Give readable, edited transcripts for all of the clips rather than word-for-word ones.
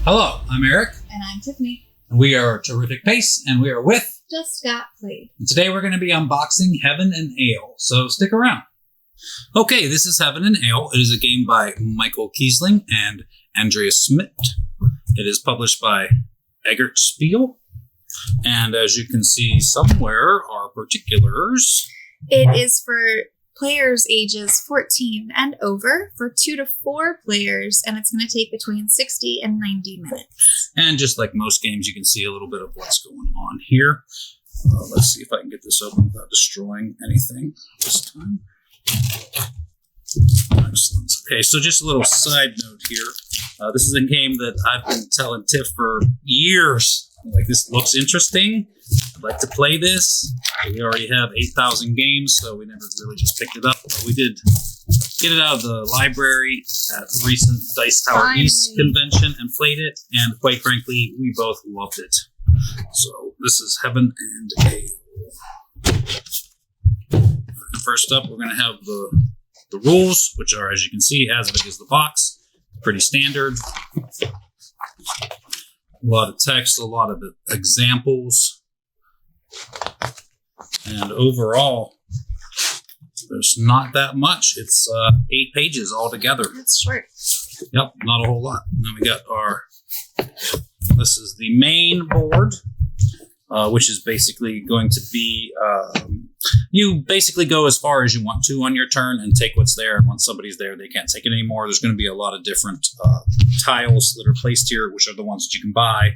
Hello, I'm Eric. And I'm Tiffany. And we are Teriffic Pace, and we are with... Just Got Played. And today we're going to be unboxing Heaven and Ale, so stick around. Okay, this is Heaven and Ale. It is a game by Michael Kiesling and Andreas Schmidt. It is published by eggertspiele. And as you can see somewhere are particulars. It is for players ages 14 and over for 2 to 4 players, and it's going to take between 60 and 90 minutes. And just like most games, you can see a little bit of what's going on here. Let's see if I can get this open without destroying anything this time. Excellent. Okay, so just a little side note here. This is a game that I've been telling Tiff for years. Like, this looks interesting. I'd like to play this. We already have 8,000 games, so we never really just picked it up. But we did get it out of the library at the recent Dice Tower East convention and played it. And quite frankly, we both loved it. So this is Heaven and Ale. First up, we're going to have the rules, which are, as you can see, as big as the box. Pretty standard. A lot of text, a lot of examples. And overall, there's not that much. It's 8 pages altogether. That's short. Yep, not a whole lot. Then we got this is the main board, which is basically going to be, you basically go as far as you want to on your turn and take what's there. And once somebody's there, they can't take it anymore. There's going to be a lot of different tiles that are placed here, which are the ones that you can buy.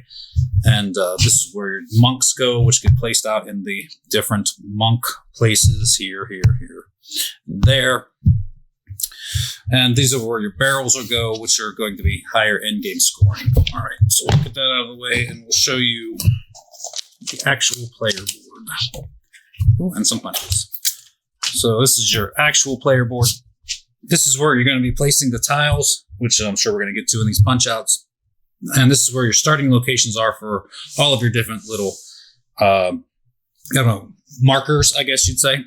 And this is where your monks go, which get placed out in the different monk places here, there. And these are where your barrels will go, which are going to be higher endgame scoring. All right, so we'll get that out of the way, and we'll show you the actual player board. Ooh, and some punches. So this is your actual player board. This is where you're going to be placing the tiles, which I'm sure we're going to get to in these punch outs. And this is where your starting locations are for all of your different little, markers, I guess you'd say.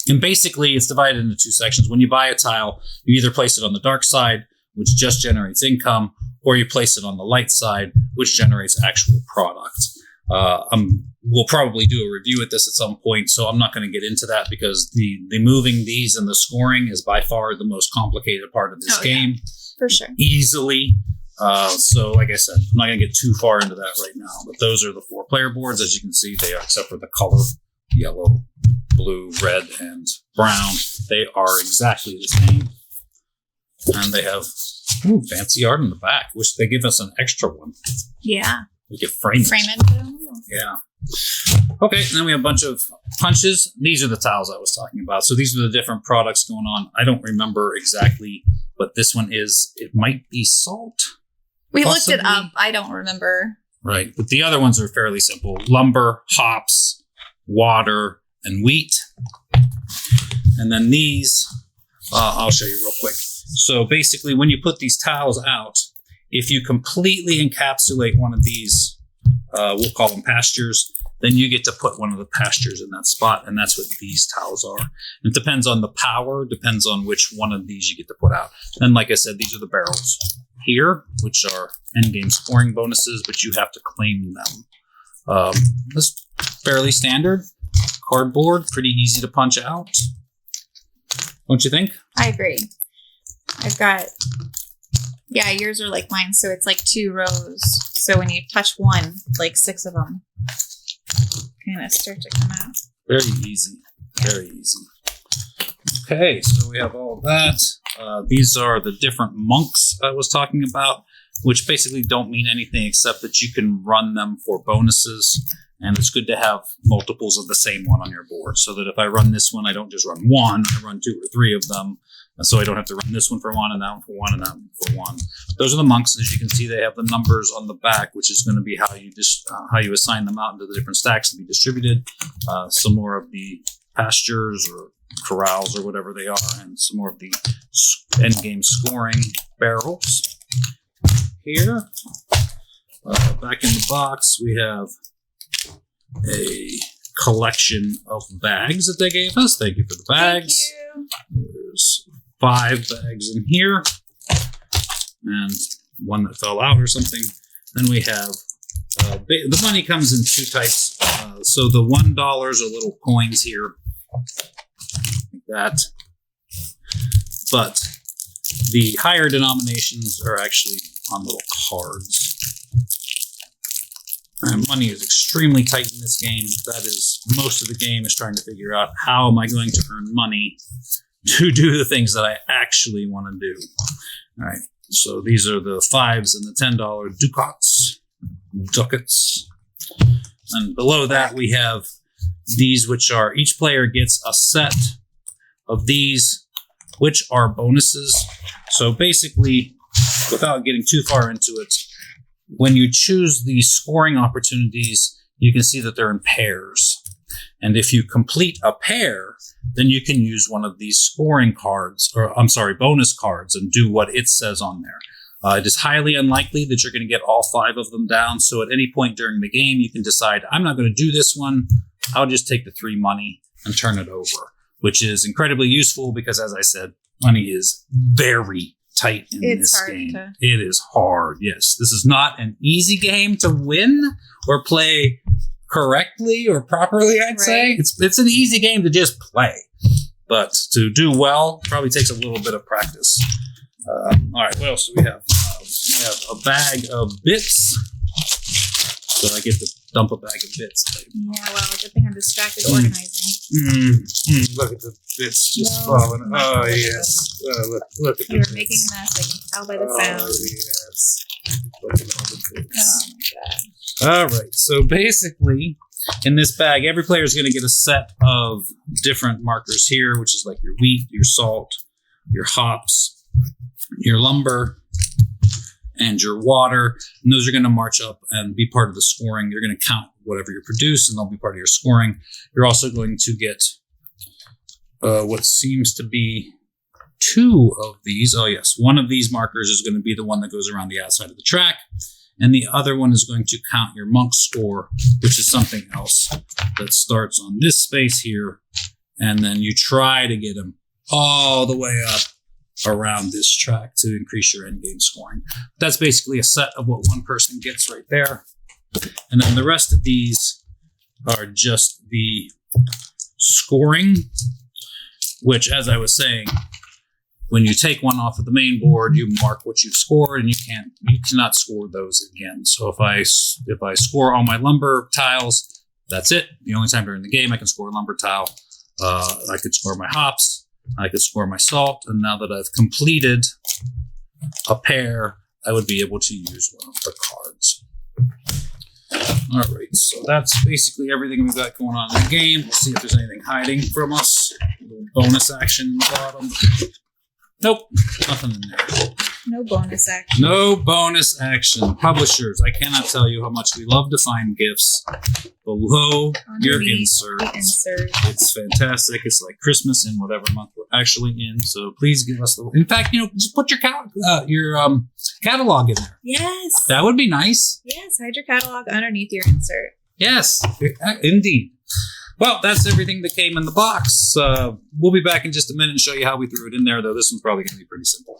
And basically, it's divided into 2 sections. When you buy a tile, you either place it on the dark side, which just generates income, or you place it on the light side, which generates actual product. We'll probably do a review at this at some point, so I'm not going to get into that because the moving these and the scoring is by far the most complicated part of this game. Yeah, for sure. Easily. So like I said, I'm not going to get too far into that right now, but those are the 4 player boards. As you can see, they are, except for the color, yellow, blue, red, and brown, they are exactly the same. And they have fancy art in the back. Wish they give us an extra one. Yeah. We could frame it. Yeah. Okay, and then we have a bunch of punches. These are the tiles I was talking about. So these are the different products going on. I don't remember exactly what this one is. It might be salt. We possibly looked it up. I don't remember. Right, but the other ones are fairly simple. Lumber, hops, water, and wheat. And then these, I'll show you real quick. So basically, when you put these tiles out, if you completely encapsulate one of these, we'll call them pastures, then you get to put one of the pastures in that spot, and that's what these tiles are. It depends on the power, depends on which one of these you get to put out. And like I said, these are the barrels here, which are endgame scoring bonuses, but you have to claim them. This is fairly standard. Cardboard, pretty easy to punch out. Don't you think? I agree. I've got... Yeah, yours are like mine, so it's like 2 rows. So when you touch one, like 6 of them kind of start to come out. Very easy. Very easy. Okay, so we have all of that. These are the different monks I was talking about, which basically don't mean anything except that you can run them for bonuses. And it's good to have multiples of the same one on your board, so that if I run this one, I don't just run 1, I run 2 or 3 of them. And so I don't have to run this one for 1, and that one for 1, and that one for 1. Those are the monks. As you can see, they have the numbers on the back, which is going to be how you assign them out into the different stacks to be distributed. Some more of the pastures or corrals or whatever they are, and some more of the endgame scoring barrels. Here, back in the box, we have a collection of bags that they gave us. Thank you for the bags. Thank you. There's 5 bags in here, and one that fell out or something. Then we have the money comes in two types. So the $1 are little coins here, like that. But the higher denominations are actually on little cards. And money is extremely tight in this game. That is, most of the game is trying to figure out how am I going to earn money to do the things that I actually want to do. All right. So these are the 5s and the $10 ducats. And below that we have these, which are, each player gets a set of these, which are bonuses. So basically, without getting too far into it, when you choose the scoring opportunities, you can see that they're in pairs. And if you complete a pair, then you can use one of these scoring cards, or I'm sorry, bonus cards, and do what it says on there. It is highly unlikely that you're going to get all 5 of them down. So at any point during the game, you can decide, I'm not going to do this one. I'll just take the 3 money and turn it over, which is incredibly useful because, as I said, money is very tight in this game. It is hard. Yes. This is not an easy game to win or play correctly or properly, I'd say. It's an easy game to just play. But to do well, probably takes a little bit of practice. All right, what else do we have? We have a bag of bits. So I get to dump a bag of bits. Yeah, well, good thing I'm distracted organizing. Look at the bits just falling. Oh, yes. Look at the bits. You're making a mess. I can tell by the sound. Oh, yes. Look at all the bits. Oh, my God. All right, so basically, in this bag, every player is going to get a set of different markers here, which is like your wheat, your salt, your hops, your lumber, and your water. And those are going to march up and be part of the scoring. You're going to count whatever you produce, and they'll be part of your scoring. You're also going to get what seems to be 2 of these. Oh, yes. One of these markers is going to be the one that goes around the outside of the track. And the other one is going to count your monk score, which is something else that starts on this space here. And then you try to get them all the way up around this track to increase your endgame scoring. That's basically a set of what one person gets right there. And then the rest of these are just the scoring, which, as I was saying, when you take one off of the main board, you mark what you've scored, and you cannot score those again. So if I score all my lumber tiles, that's it. The only time during the game I can score a lumber tile. I could score my hops. I could score my salt. And now that I've completed a pair, I would be able to use one of the cards. All right, so that's basically everything we've got going on in the game. We'll see if there's anything hiding from us. A little bonus action in the bottom. Nope, nothing in there. No bonus action. No bonus action. Publishers, I cannot tell you how much we love to find gifts below your insert. It's fantastic. It's like Christmas in whatever month we're actually in. So please give us the. In fact, just put your catalog in there. Yes. That would be nice. Yes, hide your catalog underneath your insert. Yes, indeed. Well, that's everything that came in the box. We'll be back in just a minute and show you how we threw it in there, though this one's probably going to be pretty simple.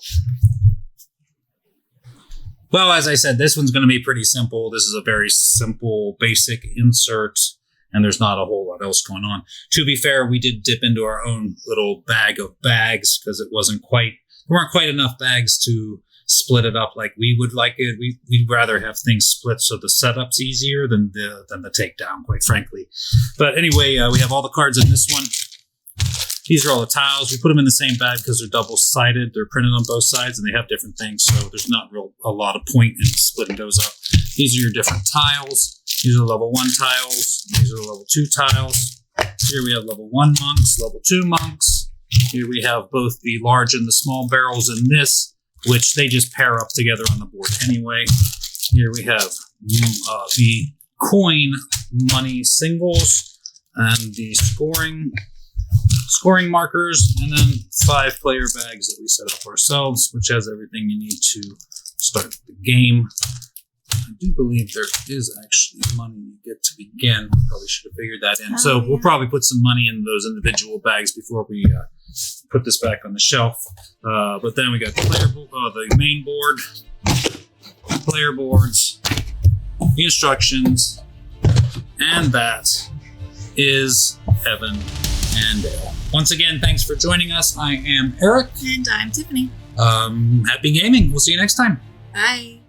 Well, as I said, this one's going to be pretty simple. This is a very simple, basic insert, and there's not a whole lot else going on. To be fair, we did dip into our own little bag of bags because there weren't quite enough bags to split it up like we would like it. We'd rather have things split so the setup's easier than the takedown, quite frankly. But anyway, we have all the cards in this one. These are all the tiles. We put them in the same bag because they're double-sided. They're printed on both sides, and they have different things, so there's not a lot of point in splitting those up. These are your different tiles. These are level 1 tiles. These are the level 2 tiles. Here we have level 1 monks, level 2 monks. Here we have both the large and the small barrels in this, which they just pair up together on the board anyway. Here we have the coin money singles and the scoring markers, and then 5 player bags that we set up ourselves, which has everything you need to start the game. I do believe there is actually money you get to begin. Probably should have figured that in. So we'll probably put some money in those individual bags before we put this back on the shelf. But then we got the main board, player boards, the instructions, and that is Evan and Dale. Once again, thanks for joining us. I am Eric. And I'm Tiffany. Happy gaming. We'll see you next time. Bye.